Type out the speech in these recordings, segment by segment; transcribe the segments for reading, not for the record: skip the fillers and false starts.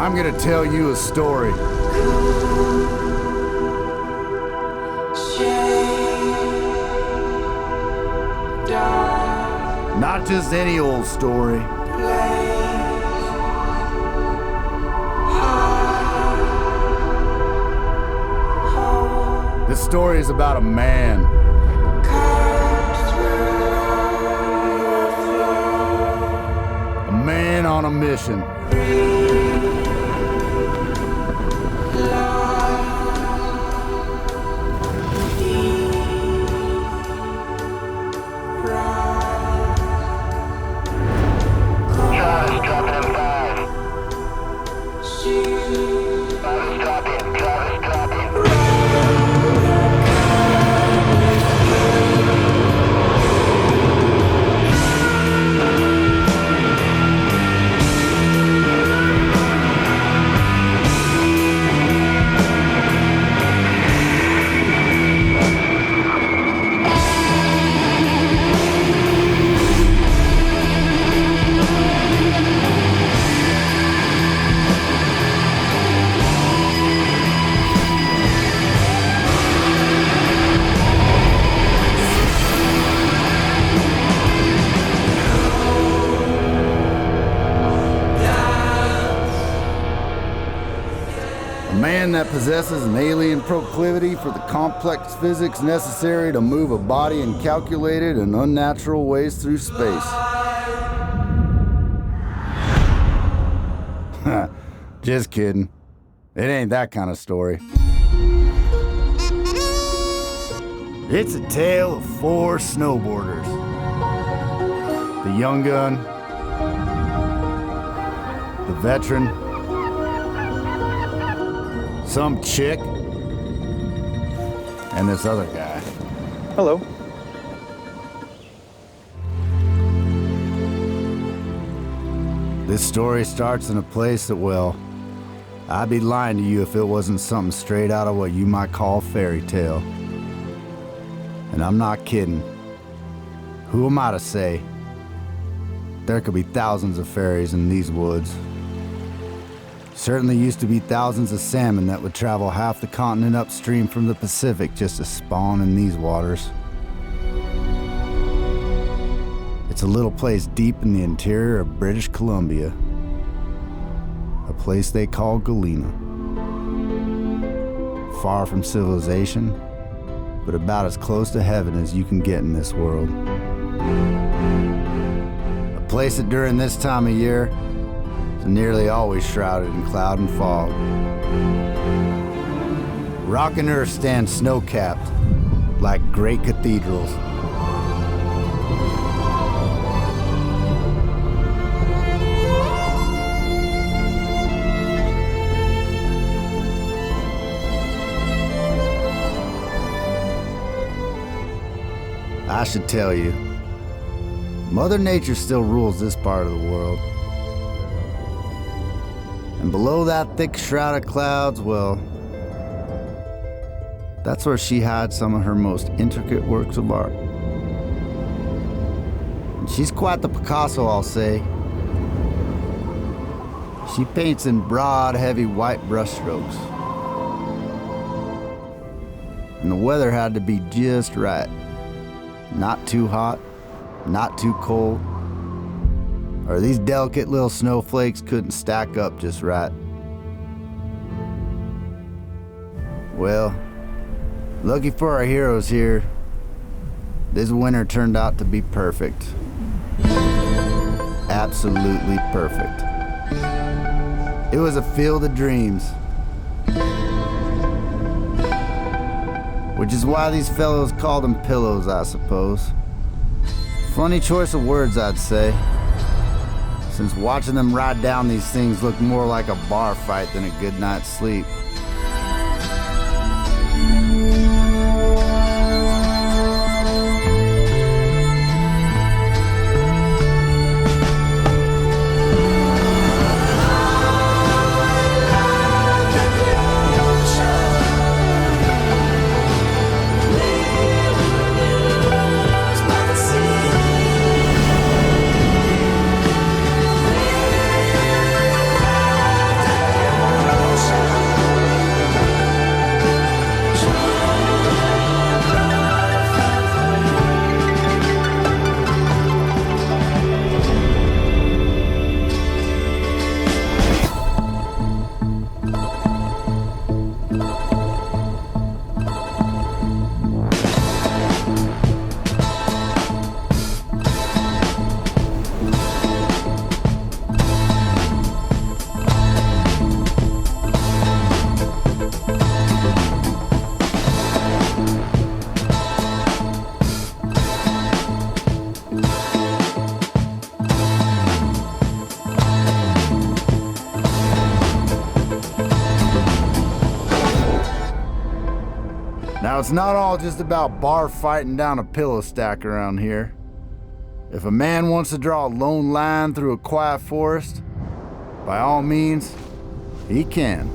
I'm gonna tell you a story. Not just any old story. This story is about a man. A man on a mission. That possesses an alien proclivity for the complex physics necessary to move a body in calculated and unnatural ways through space. Just kidding. It ain't that kind of story. It's a tale of 4 snowboarders. The young gun, the veteran, some chick, and this other guy. Hello. This story starts in a place that, well, I'd be lying to you if it wasn't something straight out of what you might call a fairy tale. And I'm not kidding. Who am I to say? There could be thousands of fairies in these woods. Certainly used to be thousands of salmon that would travel half the continent upstream from the Pacific just to spawn in these waters. It's a little place deep in the interior of British Columbia, a place they call Galena. Far from civilization, but about as close to heaven as you can get in this world. A place that during this time of year nearly always shrouded in cloud and fog. Rock and earth stand snow-capped like great cathedrals. I should tell you, Mother Nature still rules this part of the world. And below that thick shroud of clouds, well, that's where she hides some of her most intricate works of art. And she's quite the Picasso, I'll say. She paints in broad, heavy white brushstrokes. And the weather had to be just right. Not too hot, not too cold, or these delicate little snowflakes couldn't stack up just right. Well, lucky for our heroes here, this winter turned out to be perfect. Absolutely perfect. It was a field of dreams. Which is why these fellows called them pillows, I suppose. Funny choice of words, I'd say. Since watching them ride down these things looked more like a bar fight than a good night's sleep. it's not all just about bar fighting down a pillow stack around here. If a man wants to draw a lone line through a quiet forest, by all means, he can.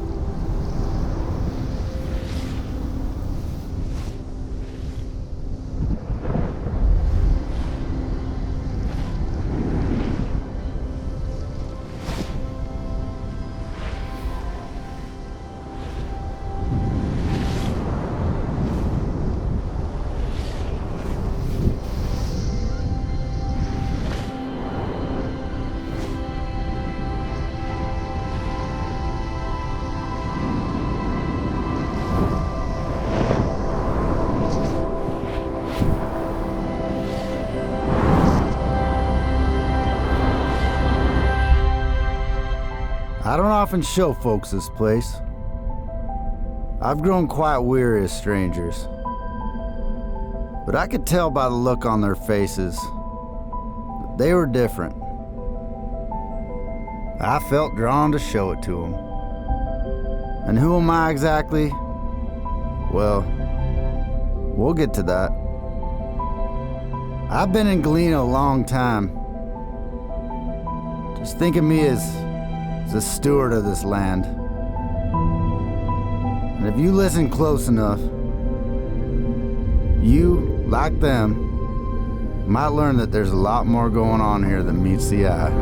I don't often show folks this place. I've grown quite weary of strangers. But I could tell by the look on their faces that they were different. I felt drawn to show it to them. And who am I exactly? Well, we'll get to that. I've been in Galena a long time. Just think of me as the steward of this land. And if you listen close enough, you, like them, might learn that there's a lot more going on here than meets the eye.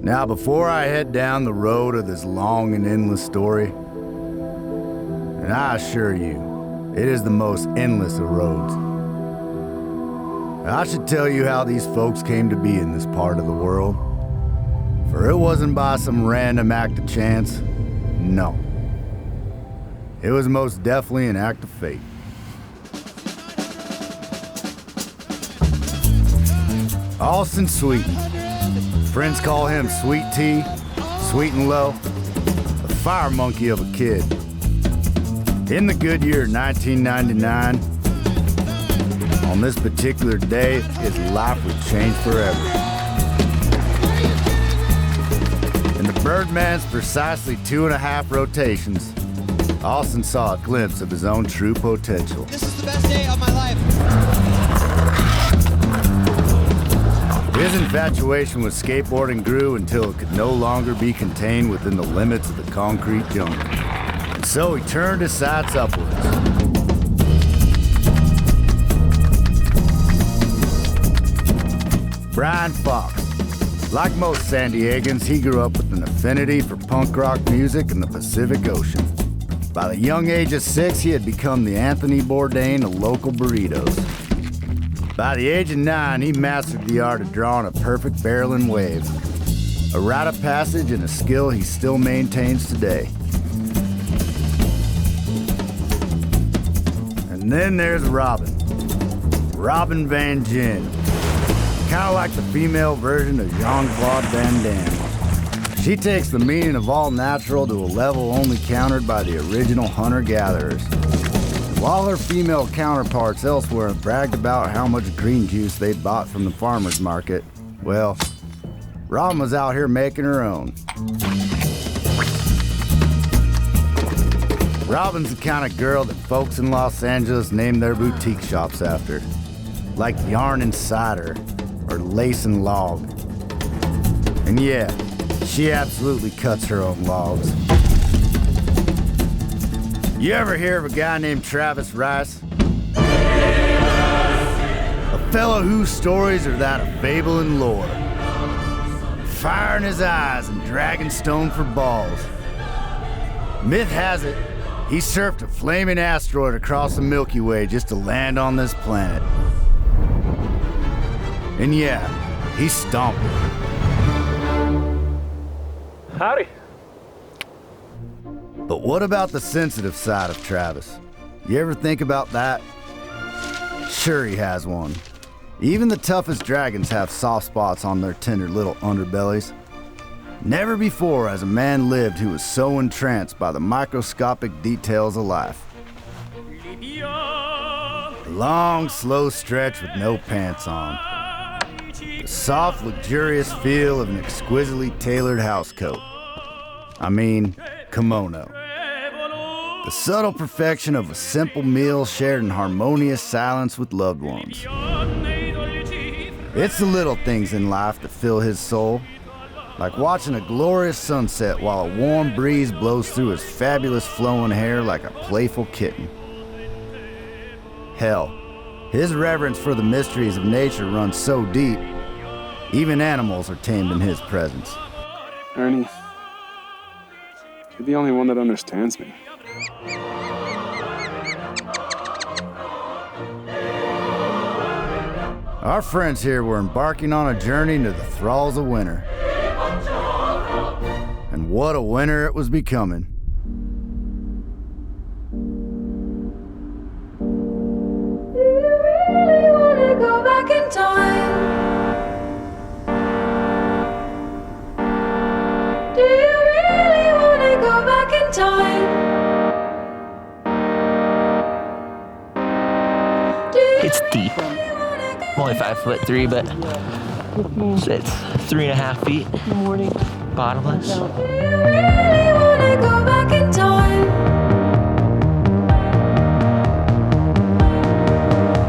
Now, before I head down the road of this long and endless story, and I assure you, it is the most endless of roads, I should tell you how these folks came to be in this part of the world. For it wasn't by some random act of chance, no. It was most definitely an act of fate. Austen Sweetin. Friends call him Sweet Tea, Sweet and Low, a fire monkey of a kid. In the good year 1999, on this particular day, his life would change forever. In the Birdman's precisely 2.5 rotations, Austen saw a glimpse of his own true potential. This is the best day of my life. His infatuation with skateboarding grew until it could no longer be contained within the limits of the concrete jungle. And so he turned his sights upwards. Bryan Fox. Like most San Diegans, he grew up with an affinity for punk rock music and the Pacific Ocean. By the young age of 6, he had become the Anthony Bourdain of local burritos. By the age of 9, he mastered the art of drawing a perfect barreling wave, a rite of passage and a skill he still maintains today. And then there's Robin Van Gyn, kind of like the female version of Jean-Claude Van Damme. She takes the meaning of all natural to a level only countered by the original hunter-gatherers. While her female counterparts elsewhere bragged about how much green juice they'd bought from the farmer's market, well, Robin was out here making her own. Robin's the kind of girl that folks in Los Angeles name their boutique shops after, like Yarn and Cider or Lace and Log. And yeah, she absolutely cuts her own logs. You ever hear of a guy named Travis Rice? A fellow whose stories are that of fable and lore. Fire in his eyes and dragon stone for balls. Myth has it, He surfed a flaming asteroid across the Milky Way just to land on this planet. And yeah, he stomped it. Howdy. But what about the sensitive side of Travis? You ever think about that? Sure he has one. Even the toughest dragons have soft spots on their tender little underbellies. Never before has a man lived who was so entranced by the microscopic details of life. A long, slow stretch with no pants on. The soft, luxurious feel of an exquisitely tailored housecoat. I mean, kimono. The subtle perfection of a simple meal shared in harmonious silence with loved ones. It's the little things in life that fill his soul. Like watching a glorious sunset while a warm breeze blows through his fabulous flowing hair like a playful kitten. Hell, his reverence for the mysteries of nature runs so deep, even animals are tamed in his presence. Ernie, you're the only one that understands me. Our friends here were embarking on a journey into the thralls of winter. And what a winter it was becoming. Do you really want to go back in time? Do you really want to go back in time? It's deep. I'm only 5'3", but it's 3.5 feet. Bottomless. Do you really want to go back in time?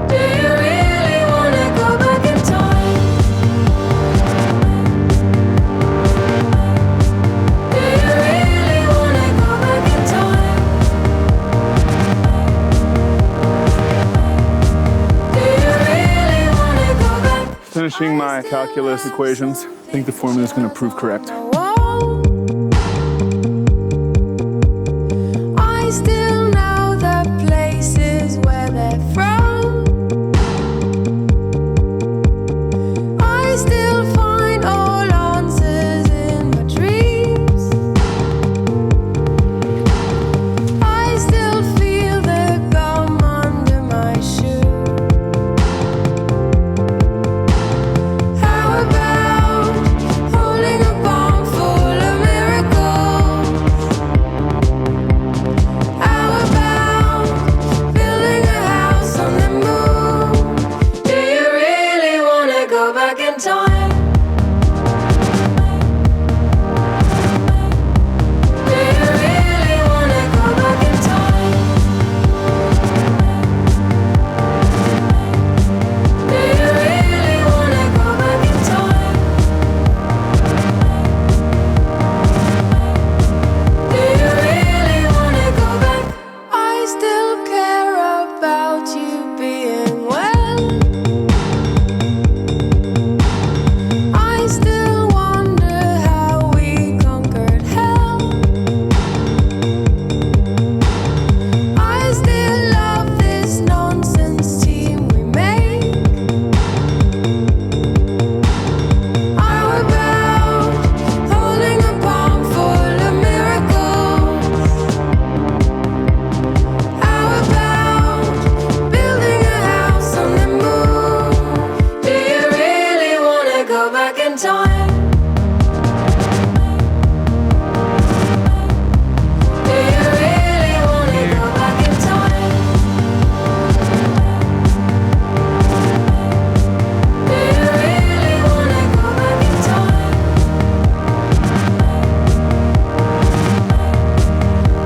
Do you really want to go back in time? Do you really want to go back in time? Do you really want to go back? Finishing my calculus equations. I think the formula is going to prove correct. I still know the places where they're from. I still find all answers in my dreams. I still feel the gum under my shoe. How about holding a bomb full of miracles? How about building a house on the moon? Do you really want to go back in time? Do you really want to go back in time? Do you really want to go back in time? Do you really want to go back? I still care about you being well. I still wonder how we conquered hell. I still love this nonsense team we make. How about holding a palm full of miracles? How about building a house on the moon? Do you really want to go back in time? Do you really want to go back in time? Do you really want to go back in time?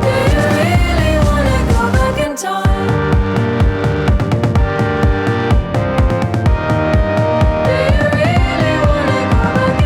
Do you really want to go back in time? Do you really want to go back in time?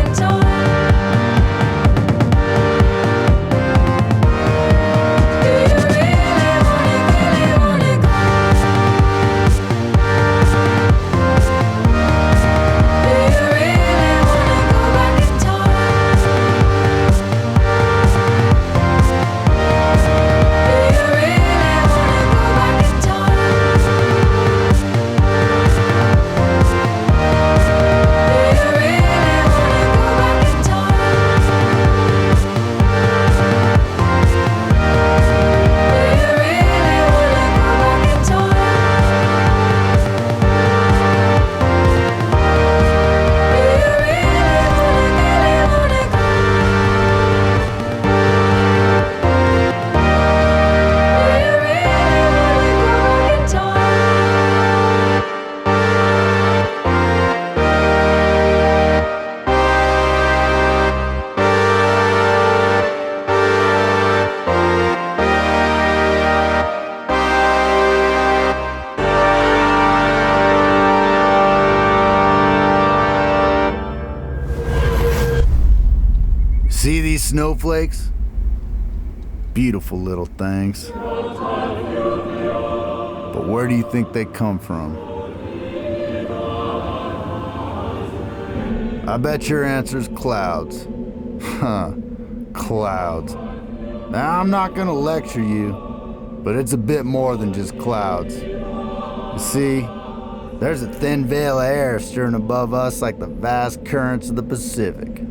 See these snowflakes? Beautiful little things. But where do you think they come from? I bet your answer's clouds. Huh, clouds. Now, I'm not gonna lecture you, but it's a bit more than just clouds. You see, there's a thin veil of air stirring above us like the vast currents of the Pacific.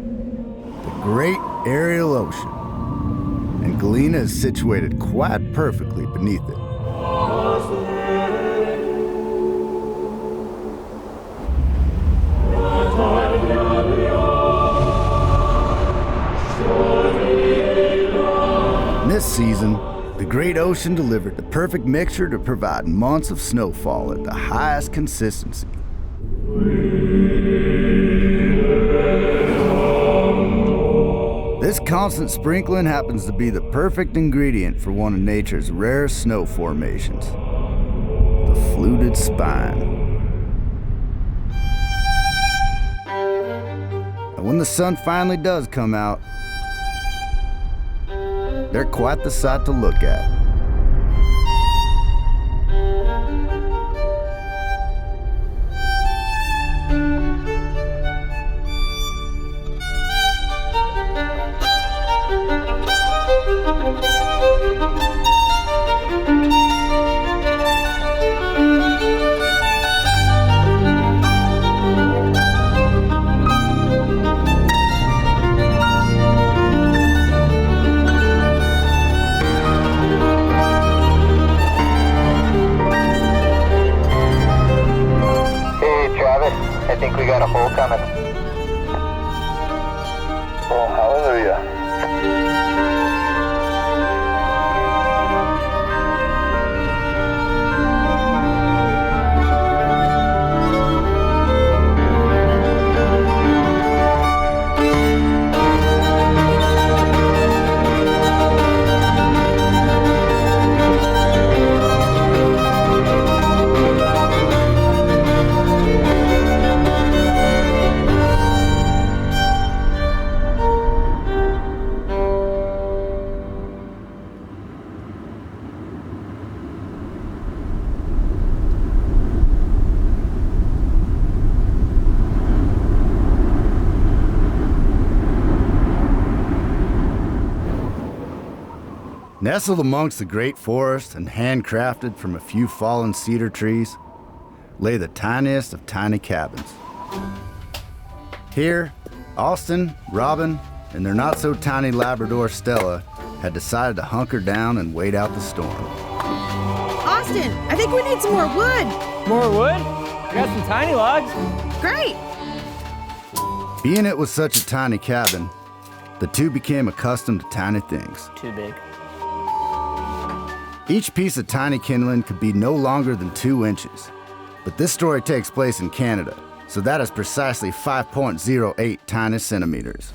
The great aerial ocean. And Galena is situated quite perfectly beneath it. This season, the Great Ocean delivered the perfect mixture to provide months of snowfall at the highest consistency. This constant sprinkling happens to be the perfect ingredient for one of nature's rarest snow formations, the fluted spine. And when the sun finally does come out, they're quite the sight to look at. I think we got a hole coming. Oh, hallelujah. Nestled amongst the great forest and handcrafted from a few fallen cedar trees, lay the tiniest of tiny cabins. Here, Austen, Robin, and their not-so-tiny Labrador Stella had decided to hunker down and wait out the storm. Austen, I think we need some more wood. More wood? I got some tiny logs. Great. Being it was such a tiny cabin, the two became accustomed to tiny things. Too big. Each piece of tiny kindling could be no longer than 2 inches. But this story takes place in Canada, so that is precisely 5.08 tiny centimeters.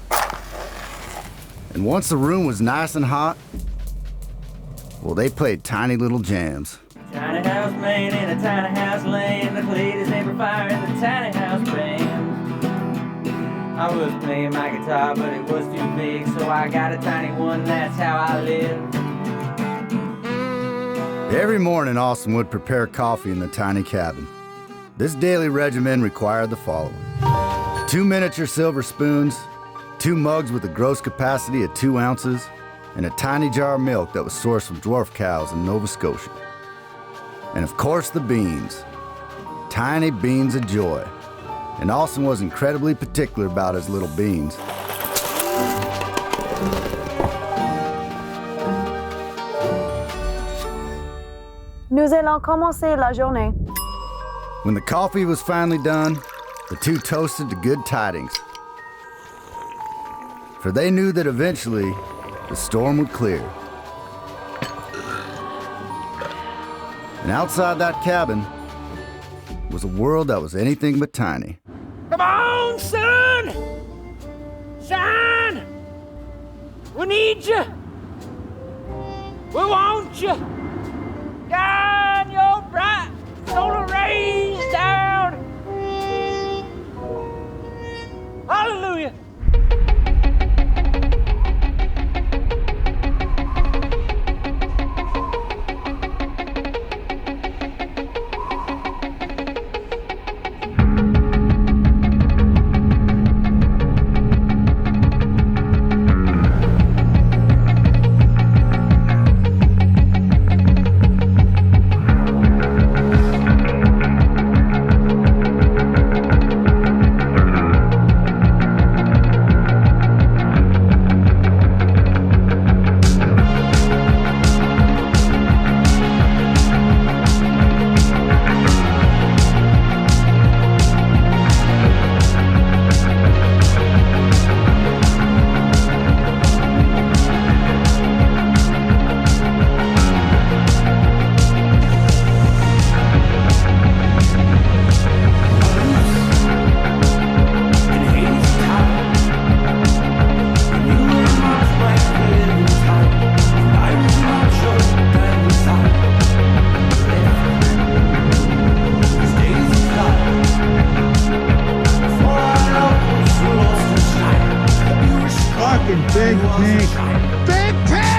And once the room was nice and hot, well, they played tiny little jams. Tiny house man in a tiny house land. I played his neighbor fire in the tiny house band. I was playing my guitar, but it was too big, so I got a tiny one, that's how I live. Every morning, Austen would prepare coffee in the tiny cabin. This daily regimen required the following: 2 miniature silver spoons, 2 mugs with a gross capacity of 2 ounces, and a tiny jar of milk that was sourced from dwarf cows in Nova Scotia. And of course, the beans. Tiny beans of joy. And Austen was incredibly particular about his little beans. Nous allons commencer la journée. When the coffee was finally done, the two toasted to good tidings. For they knew that eventually the storm would clear. And outside that cabin was a world that was anything but tiny. Come on, son! Son! We need you! We want you! Shine your bright solar rays down! Hallelujah! Big pink. Big pink!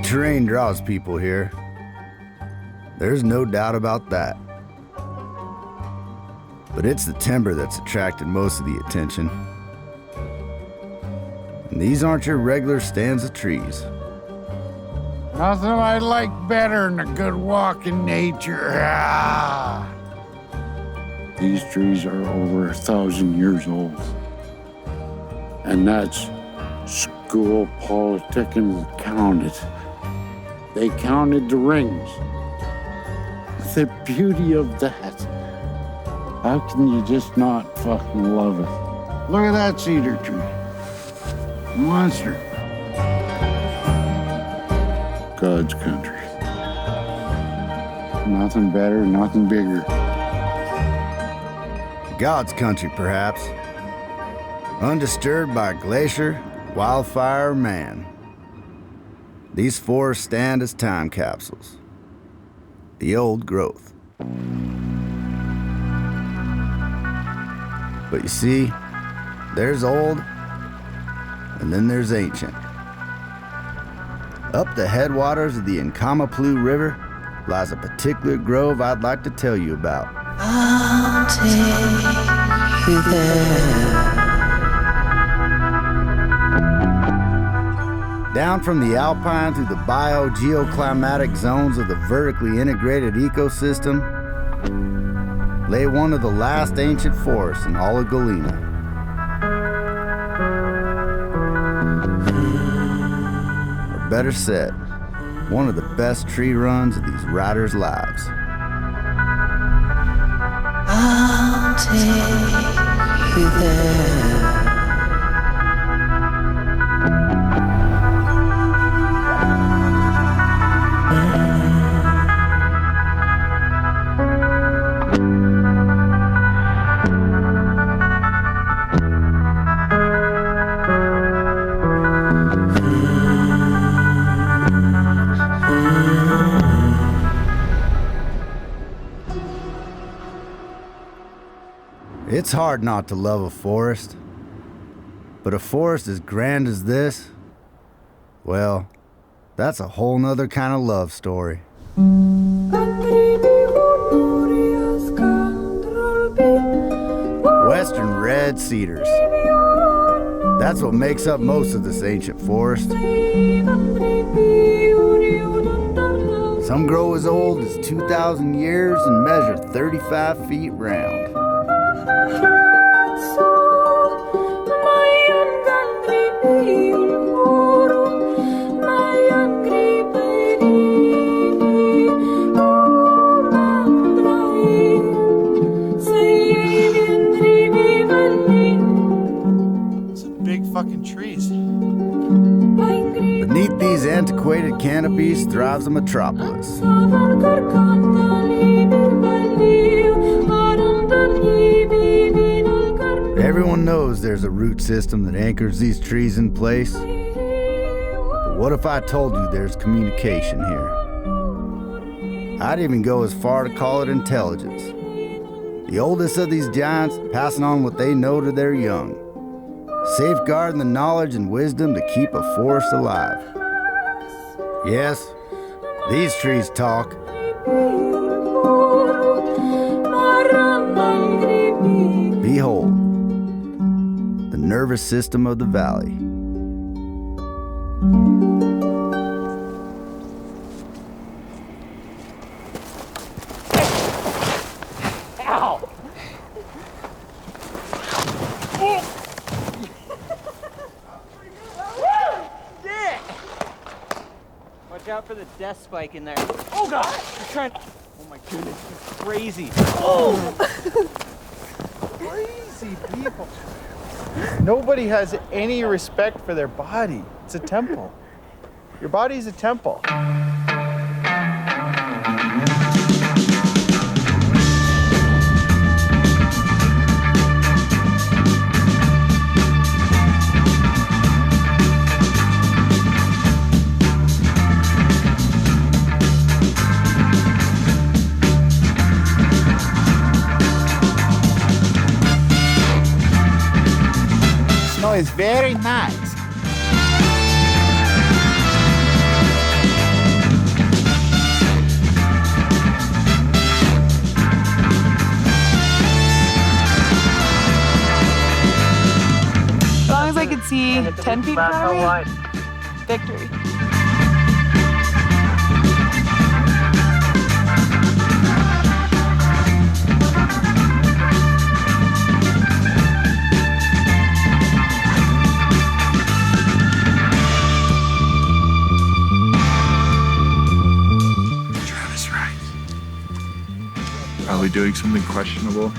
Terrain draws people here. There's no doubt about that. But it's the timber that's attracted most of the attention. And these aren't your regular stands of trees. Nothing I like better than a good walk in nature. Ah. These trees are over 1,000 years old. And that's school politicking counted. They counted the rings. The beauty of that. How can you just not fucking love it? Look at that cedar tree. Monster. God's country. Nothing better, nothing bigger. God's country, perhaps. Undisturbed by glacier, wildfire, or man. These forests stand as time capsules. The old growth. But you see, there's old, and then there's ancient. Up the headwaters of the Nkamaplu River lies a particular grove I'd like to tell you about. I'll take you there. Down from the alpine through the biogeoclimatic zones of the vertically integrated ecosystem lay one of the last ancient forests in all of Galena. Or better said, one of the best tree runs of these riders' lives. I'll take you there. It's hard not to love a forest. But a forest as grand as this, well, that's a whole nother kind of love story. Western red cedars. That's what makes up most of this ancient forest. Some grow as old as 2,000 years and measure 35 feet round. Fucking trees. Beneath these antiquated canopies thrives a metropolis. Everyone knows there's a root system that anchors these trees in place. But what if I told you there's communication here? I'd even go as far to call it intelligence. The oldest of these giants passing on what they know to their young. Safeguarding the knowledge and wisdom to keep a forest alive. Yes, these trees talk. Behold, the nervous system of the valley. Watch out for the death spike in there. Oh God! You're trying. Oh my goodness, you're crazy. Oh! Crazy people. Nobody has any respect for their body. It's a temple. Your body's a temple. Is very nice. As long as I could see 10 feet in front of me, victory. Probably doing something questionable.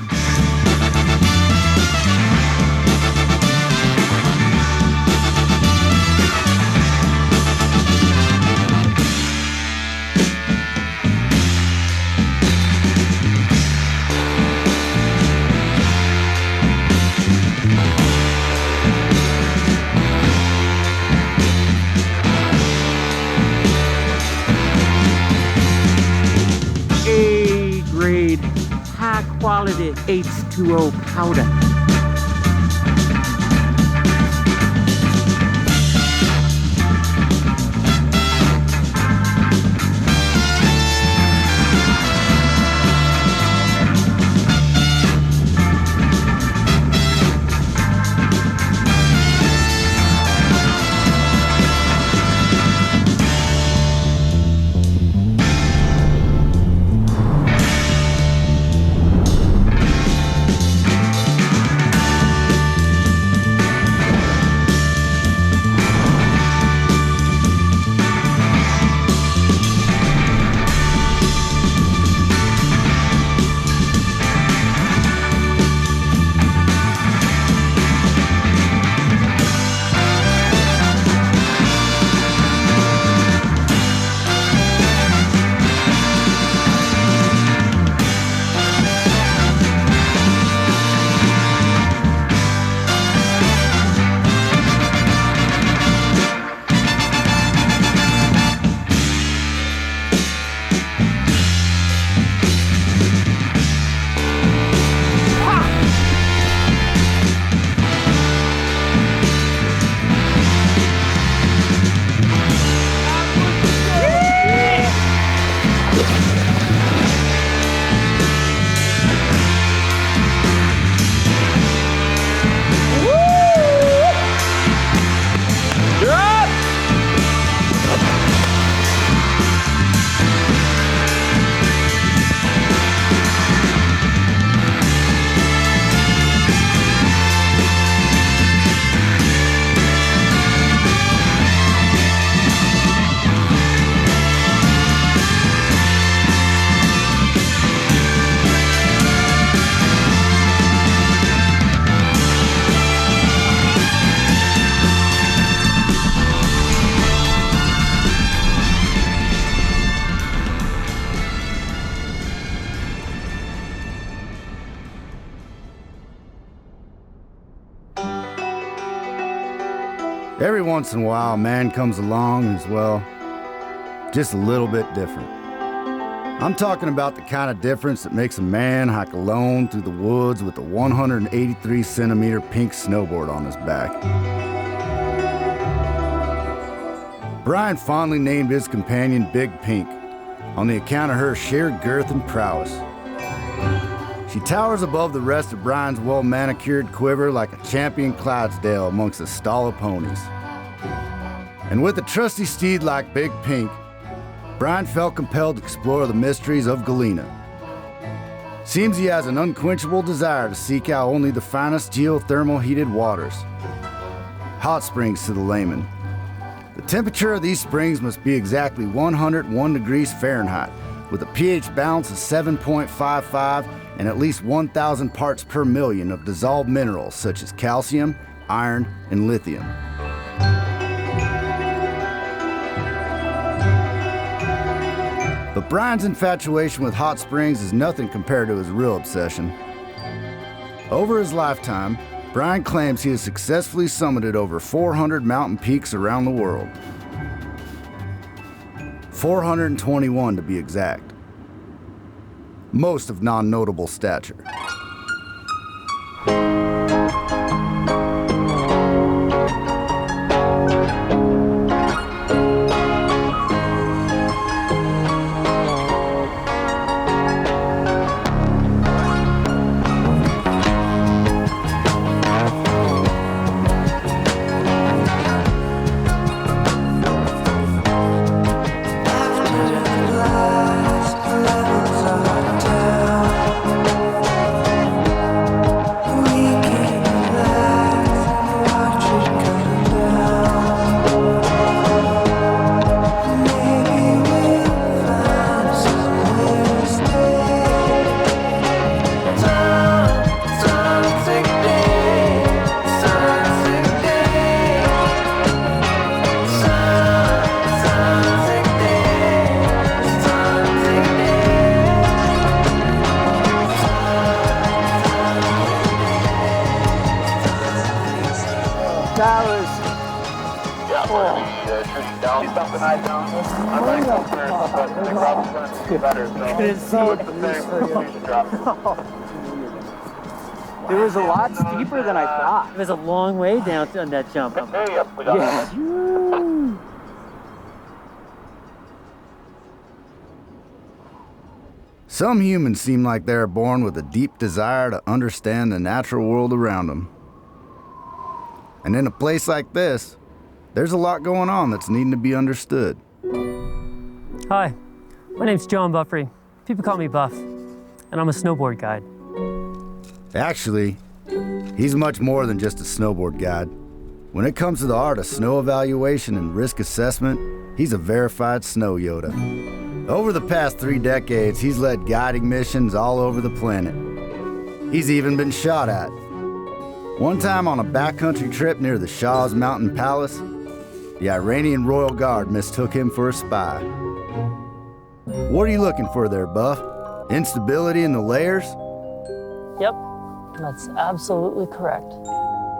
A-grade, high-quality H2O powder. Every once in a while, a man comes along who's, well, just a little bit different. I'm talking about the kind of difference that makes a man hike alone through the woods with a 183-centimeter pink snowboard on his back. Bryan fondly named his companion Big Pink on the account of her sheer girth and prowess. She towers above the rest of Bryan's well-manicured quiver like a champion Clydesdale amongst a stall of ponies. And with a trusty steed like Big Pink, Bryan felt compelled to explore the mysteries of Galena. Seems he has an unquenchable desire to seek out only the finest geothermal heated waters. Hot springs to the layman. The temperature of these springs must be exactly 101 degrees Fahrenheit, with a pH balance of 7.55 and at least 1,000 parts per million of dissolved minerals such as calcium, iron, and lithium. But Bryan's infatuation with hot springs is nothing compared to his real obsession. Over his lifetime, Bryan claims he has successfully summited over 400 mountain peaks around the world. 421 to be exact. Most of non-notable stature. It was a lot steeper than I thought. It was a long way down on that jump. Yeah. Some humans seem like they are born with a deep desire to understand the natural world around them. And in a place like this, there's a lot going on that's needing to be understood. Hi, my name's John Buffrey. People call me Buff, and I'm a snowboard guide. Actually, he's much more than just a snowboard guide. When it comes to the art of snow evaluation and risk assessment, he's a verified snow Yoda. Over the past 3 decades, he's led guiding missions all over the planet. He's even been shot at. One time on a backcountry trip near the Shah's Mountain Palace, the Iranian Royal Guard mistook him for a spy. What are you looking for there, Buff? Instability in the layers? Yep, that's absolutely correct.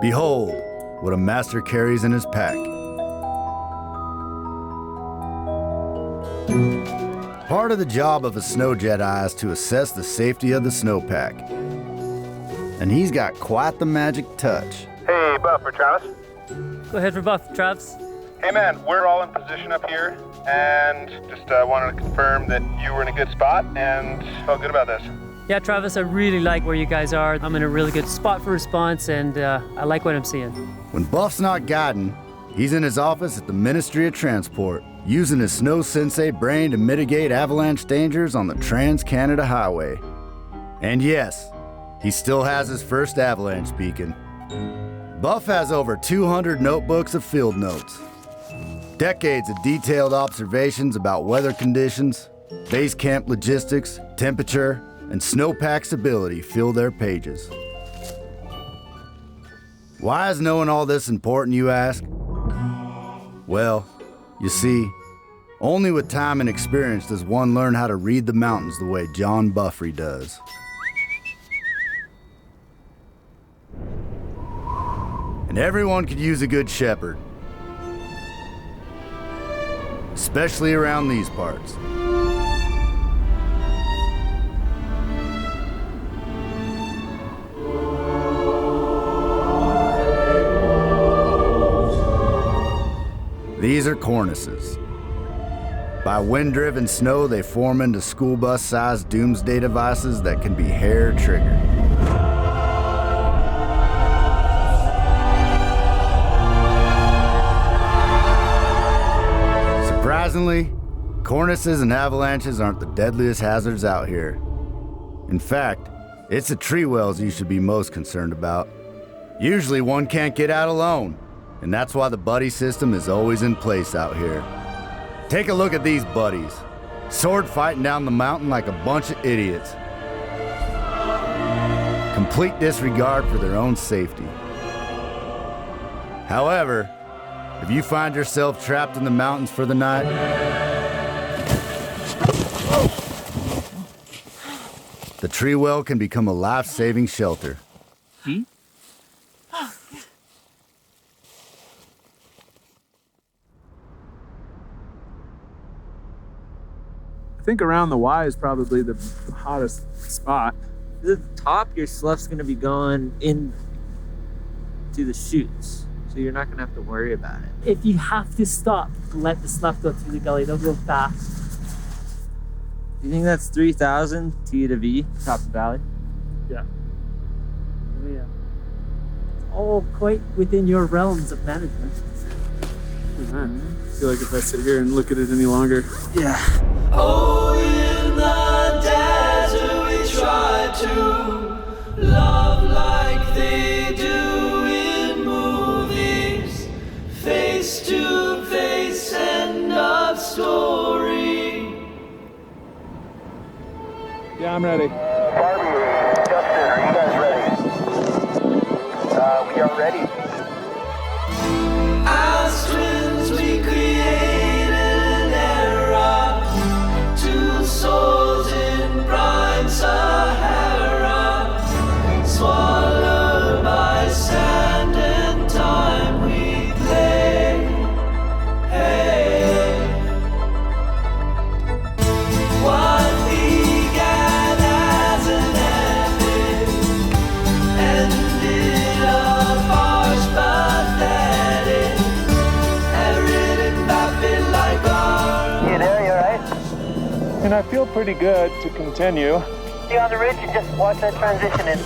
Behold what a master carries in his pack. Part of the job of a snow Jedi is to assess the safety of the snowpack. And he's got quite the magic touch. Hey, Buff or Travis? Go ahead for Buff, Travis. Hey man, we're all in position up here, and just wanted to confirm that you were in a good spot and felt good about this. Yeah, Travis, I really like where you guys are. I'm in a really good spot for response, and I like what I'm seeing. When Buff's not guiding, he's in his office at the Ministry of Transport, using his Snow Sensei brain to mitigate avalanche dangers on the Trans-Canada Highway. And yes, he still has his first avalanche beacon. Buff has over 200 notebooks of field notes. Decades of detailed observations about weather conditions, base camp logistics, temperature, and snowpack stability fill their pages. Why is knowing all this important, you ask? Well, you see, only with time and experience does one learn how to read the mountains the way John Buffrey does. And everyone could use a good shepherd. especially around these parts. These are cornices. By wind-driven snow, they form into school bus-sized doomsday devices that can be hair-triggered. Surprisingly, cornices and avalanches aren't the deadliest hazards out here. In fact, it's the tree wells you should be most concerned about. Usually one can't get out alone, and that's why the buddy system is always in place out here. Take a look at these buddies, sword fighting down the mountain like a bunch of idiots. Complete disregard for their own safety. However, if you find yourself trapped in the mountains for the night, the tree well can become a life-saving shelter. I think around the Y is probably the hottest spot. At the top, your slough's gonna be going in to the chutes, so you're not gonna have to worry about it. If you have to stop, let the slough go through the gully. They'll go fast. Do you think that's 3,000 T to V, top of the valley? Yeah. Oh, yeah. It's all quite within your realms of management. I feel like if I sit here and look at it any longer. Yeah. Oh, in the desert we try to love like they do in movies. Face to face, end of story. Yeah, I'm ready. Barbie, Justin, are you guys ready? We are ready. As twins we created an era, two souls in bright Sahara, swallowed by sand and time we play. Hey, what began as an epic ended up harsh pathetic. You there, you alright? And I feel pretty good to continue. Stay on the ridge and just watch that transition in.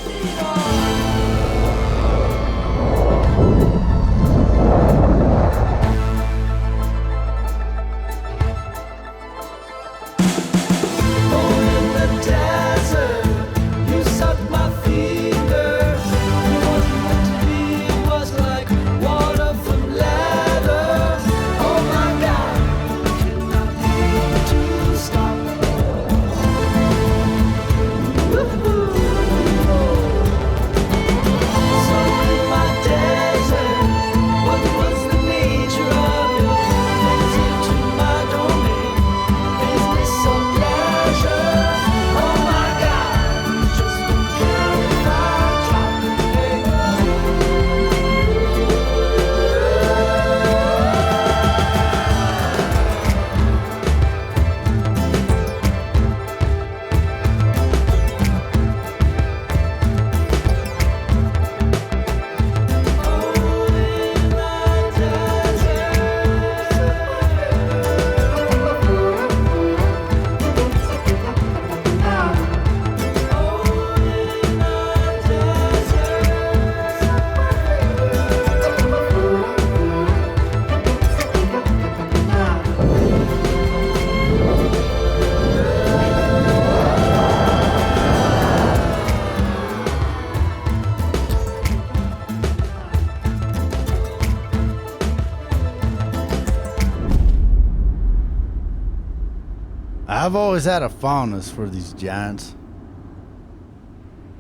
I've always had a fondness for these giants.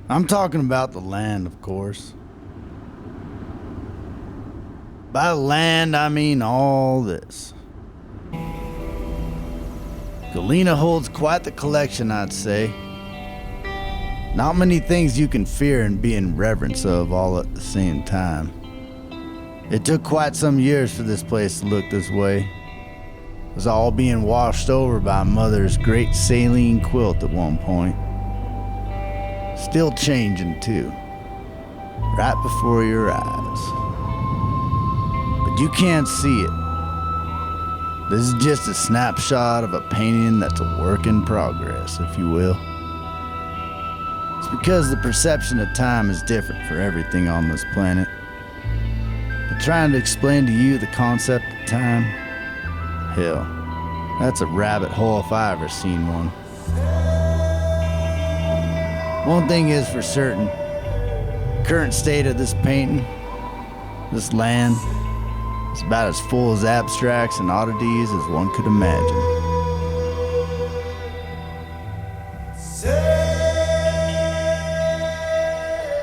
I'm talking about the land, of course. By land, I mean all this. Galena holds quite the collection, I'd say. Not many things you can fear and be in reverence of all at the same time. It took quite some years for this place to look this way. was all being washed over by Mother's great saline quilt at one point. Still changing too, right before your eyes. But you can't see it. This is just a snapshot of a painting that's a work in progress, if you will. It's because the perception of time is different for everything on this planet. But trying to explain to you the concept of time, hell, that's a rabbit hole if I ever seen one. One thing is for certain, the current state of this painting, this land, is about as full as abstracts and oddities as one could imagine.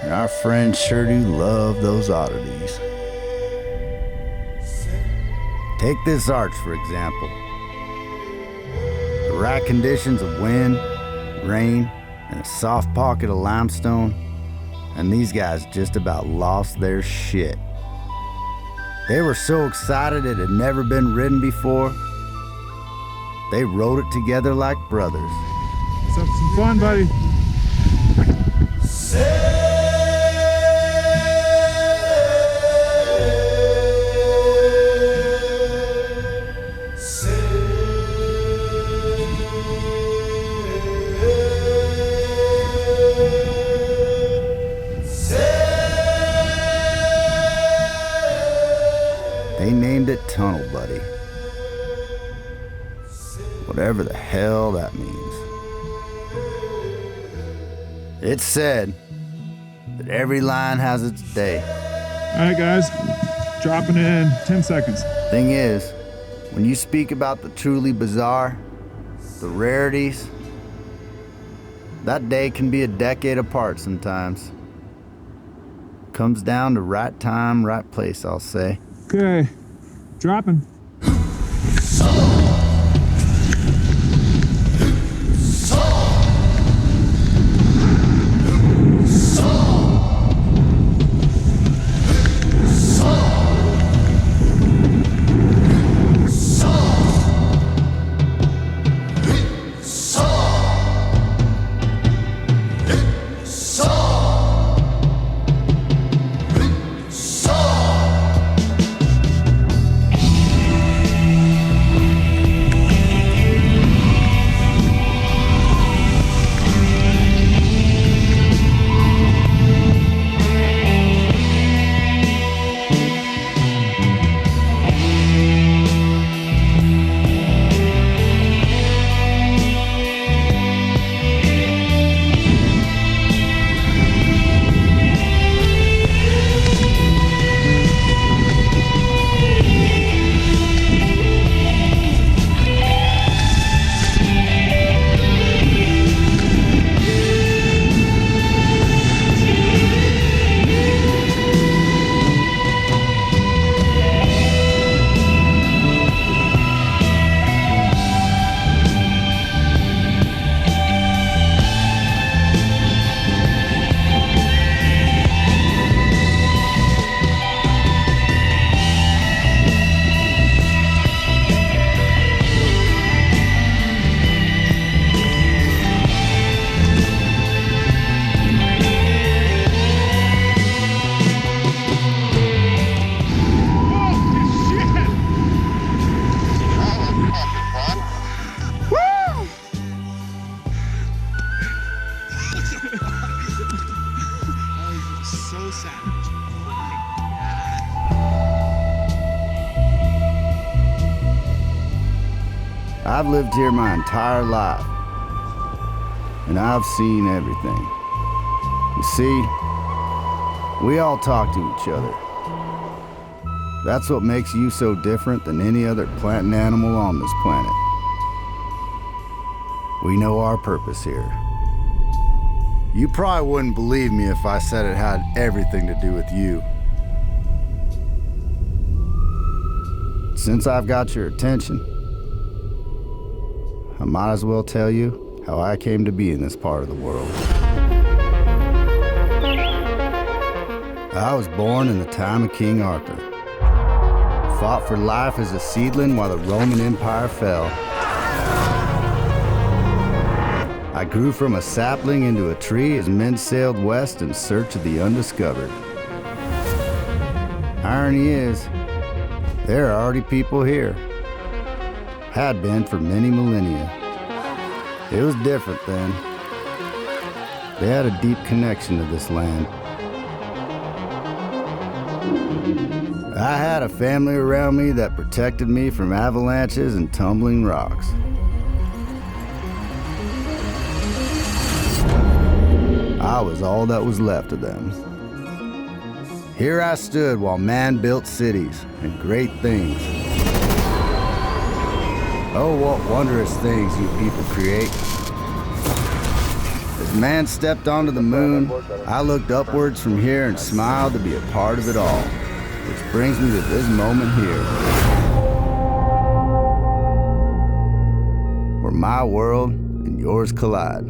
And our friends sure do love those oddities. Take this arch, for example. The right conditions of wind, rain, and a soft pocket of limestone, and these guys just about lost their shit. They were so excited it had never been ridden before, they rode it together like brothers. Let's have some fun, buddy. They named it Tunnel Buddy. Whatever the hell that means. It's said that every line has its day. All right, guys, dropping in 10 seconds. Thing is, when you speak about the truly bizarre, the rarities, that day can be a decade apart sometimes. Comes down to right time, right place, I'll say. Okay, dropping. I've lived here my entire life, and I've seen everything. You see, we all talk to each other. That's what makes you so different than any other plant and animal on this planet. We know our purpose here. You probably wouldn't believe me if I said it had everything to do with you. Since I've got your attention, I might as well tell you how I came to be in this part of the world. I was born in the time of King Arthur, fought for life as a seedling while the Roman Empire fell. I grew from a sapling into a tree as men sailed west in search of the undiscovered. Irony is, there are already people here. Had been for many millennia. It was different then. They had a deep connection to this land. I had a family around me that protected me from avalanches and tumbling rocks. I was all that was left of them. Here I stood while man built cities and great things. Oh, what wondrous things you people create. As man stepped onto the moon, I looked upwards from here and smiled to be a part of it all. Which brings me to this moment here, where my world and yours collide.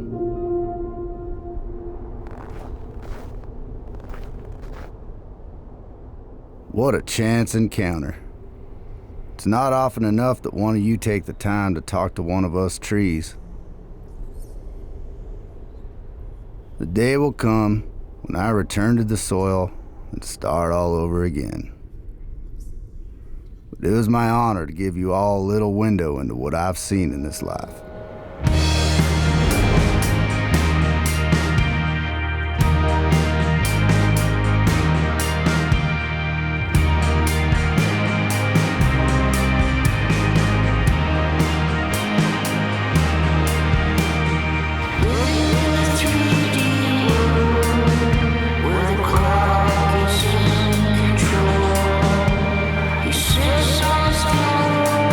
What a chance encounter. It's not often enough that one of you take the time to talk to one of us trees. The day will come when I return to the soil and start all over again. But it was my honor to give you all a little window into what I've seen in this life. He sits on his throne,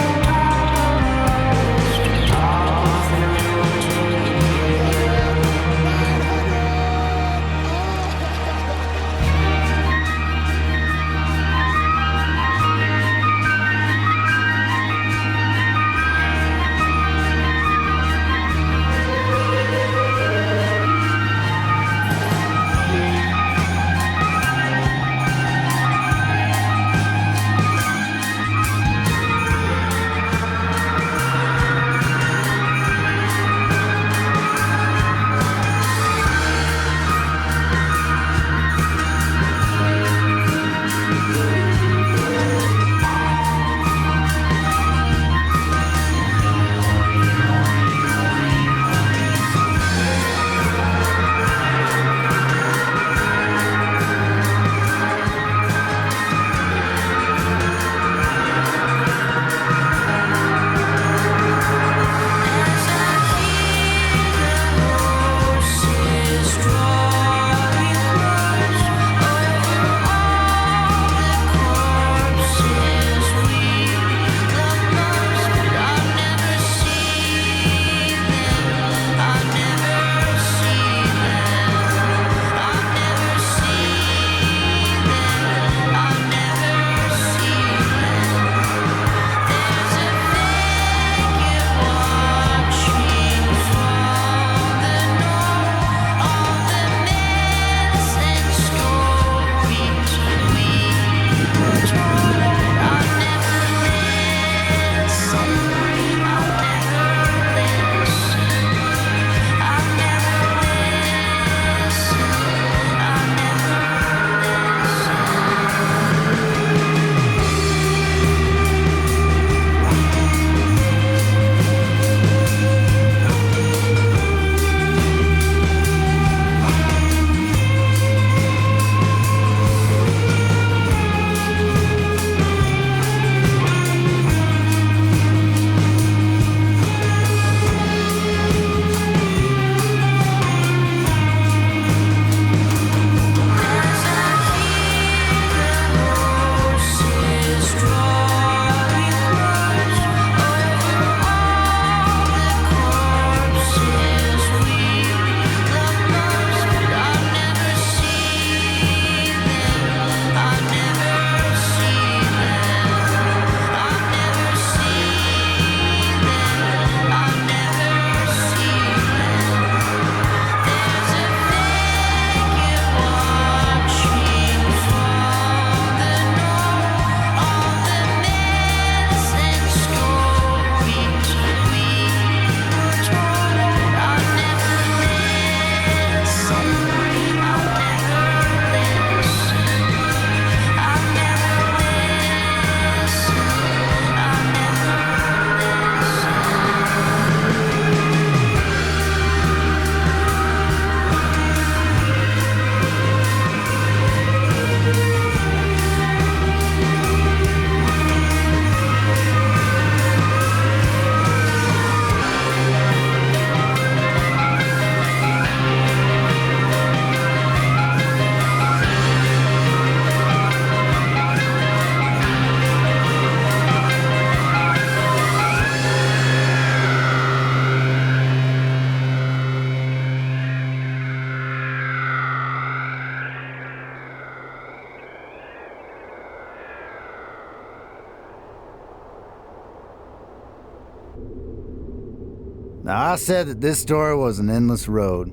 Now, I said that this story was an endless road,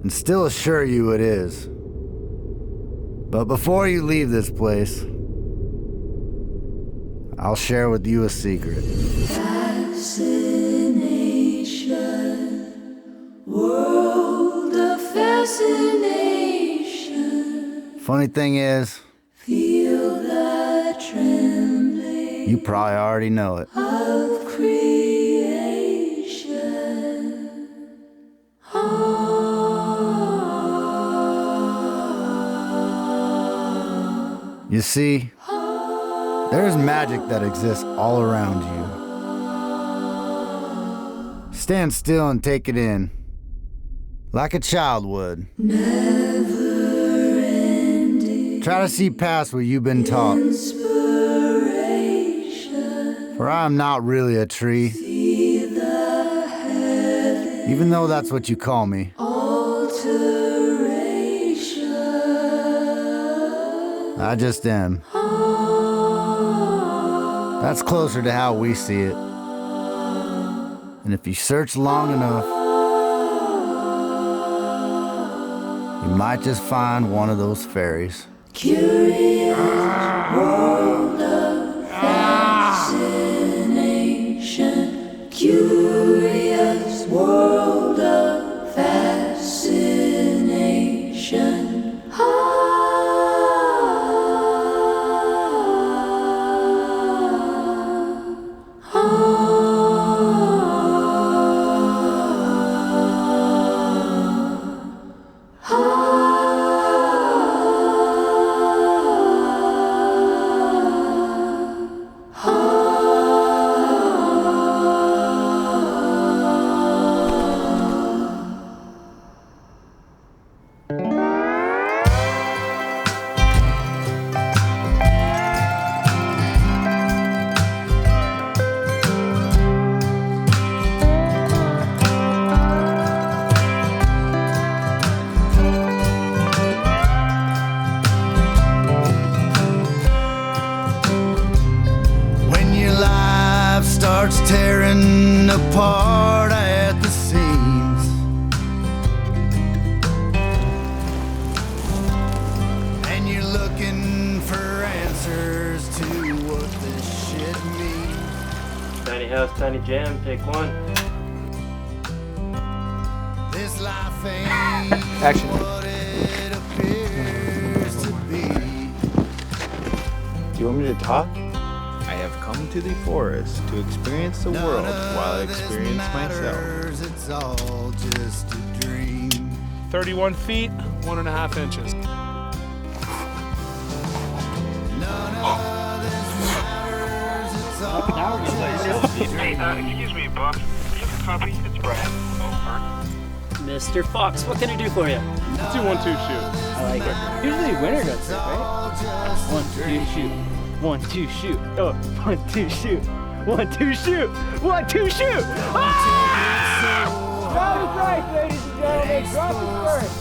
and still assure you it is. But before you leave this place, I'll share with you a secret. Fascination, world of fascination. Funny thing is, Feel the trembling you probably already know it. of creation. You see, there's magic that exists all around you. Stand still and take it in, like a child would. Never ending Try to see past what you've been taught. inspiration. For I am not really a tree, See the heaven even though that's what you call me. alteration. I just am. That's closer to how we see it. And if you search long enough, you might just find one of those fairies. Curious world of fascination. Curious world of fascination. When your life starts tearing apart at the seams, and you're looking for answers to what this shit means. Tiny house, tiny jam, take one. This life ain't Action. what it appears to be. Do you want me to talk? I have come to the forest to experience the world while I experience myself. It's all just a dream. 31 feet, 1.5 inches. Excuse me, Buff. Copy. It's Bryan. Over. Mr. Fox, what can I do for you? Let's do 1-2 shoot. I like it. Usually winner goes through, right? 1-2 shoot. 1-2 shoot. Oh, 1-2 shoot. 1-2 shoot. 1-2 shoot. Ah! Drop it right, ladies and gentlemen. Drop it first.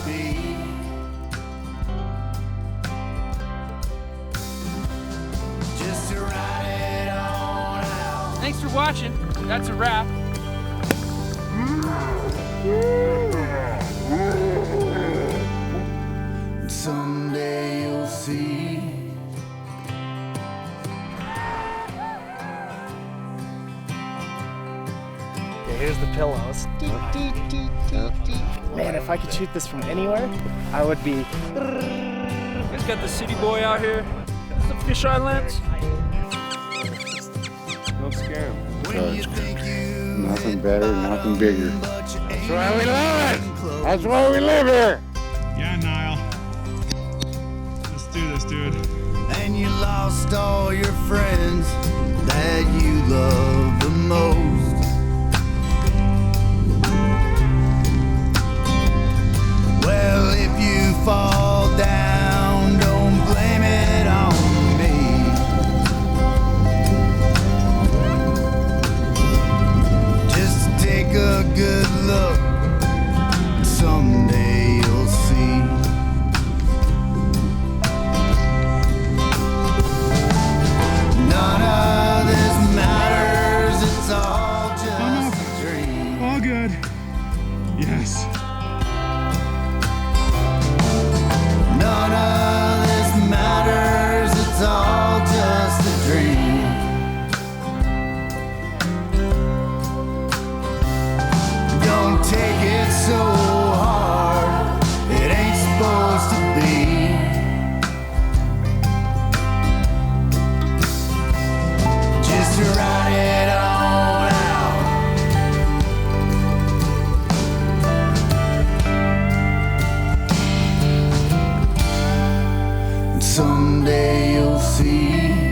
Just to ride it on out. Thanks for watching. That's a wrap. Someday you'll see. Okay, here's the pillows. Man, if I could shoot this from anywhere, I would be. You guys got the city boy out here. Got the fisheye lens. Don't scare him. When you think you Nothing better, nothing bigger. That's why we love it. That's why we live here. Yeah, Niall. Let's do this, dude. and you lost all your friends that you love the most. Well, if you fall down, don't blame it on me. Just take a good look, someday you'll see. None of this matters, it's all just Someday you'll see